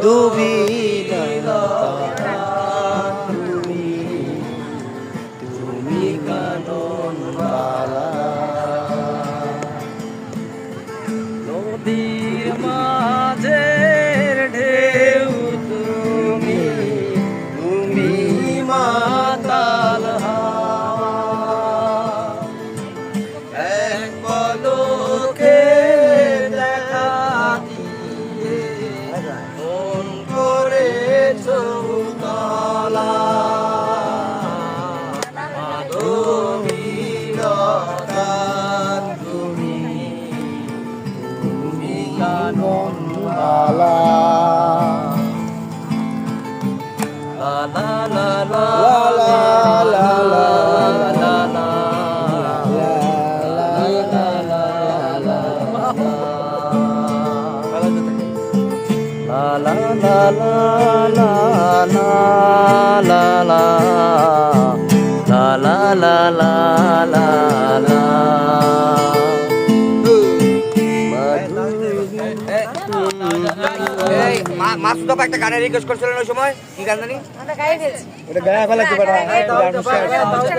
দুবিলতা তুমি তুমি কানন বালা নদীর মাঝের ঢেউ তুমি তুমি মাতাল হাওয়া এক পলকে দেখা দিয়ে মন করেছ উতলা মাধবীলতা তুমি তুমি কানন বালা লা লা লা লা লা লা লা লা মাসুদ একটা গানের রিকোয়েস্ট করছিলেন ওই সময় কি গান জানি আমরা গায়ে ফেলছি ওটা গায়া ফেলা কি বেটা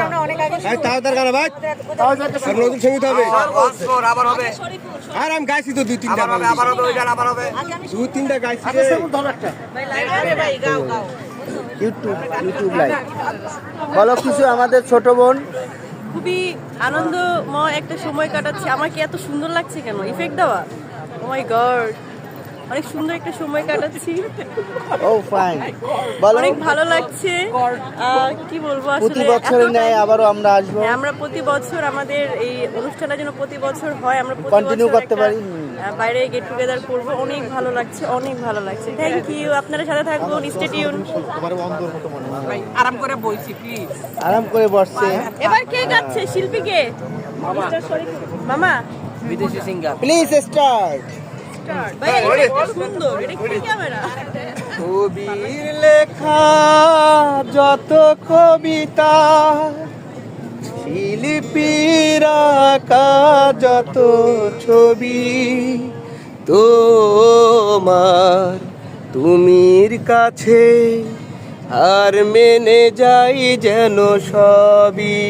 আমরা অনেক আগে ভাই তাও দরকার ভাই আর নতুন সঙ্গীত হবে আবার হবে আর আমি গাইছি তো দুই তিনটা আবার হবে ওই গান আবার হবে দুই তিনটা গাইছি রে ভাই লাইভ ভাই গাও গাও ইউটিউব লাইভ বলো কিছু আমাদের ছোট বোন খুবই আনন্দময় একটা সময় কাটাচ্ছি। আমার কি এত সুন্দর লাগছে কেন ইফেক্ট দেওয়া? ও মাই গড, অনেক সুন্দর একটা সময় কাটাচ্ছি। ও ফাইন বলো অনেক ভালো লাগছে। কি বলবো প্রতি আসলে বছরের এতটাই- ন্যায় আবারও আমরা আসবো হ্যাঁ, আমরা প্রতি বছর আমাদের এই অনুষ্ঠানটা যেন প্রতি বছর হয়, আমরা প্রতি Continue বছর করতে একটা, পারি। বাইরে গেট টুগেদার করবো। অনেক ভালো লাগছে, অনেক ভালো লাগছে। থ্যাংক ইউ, আপনারা সাথে থাকবো। Stay tune. আরাম করে বইছি প্লিজ আরাম করে বসছে এবার কে গাচ্ছে? শিল্পী কে? মামা বিদেশি সিঙ্গার প্লিজ স্টার্ট ভাই, এটা খুব সুন্দর। এটা কি ক্যামেরা? কবির লেখা যত কবিতা শিল্পীর আঁকা যত ছবি তোমার তুমির কাছে আর মেনে যাই যেন সবই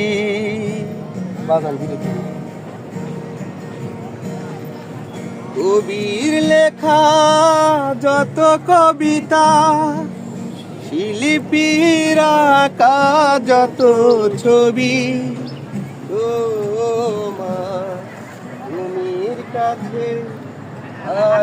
কবির লেখা যত কবিতা শিল্পীর আঁকা যত ছবি তোমার তুমির কাছে আর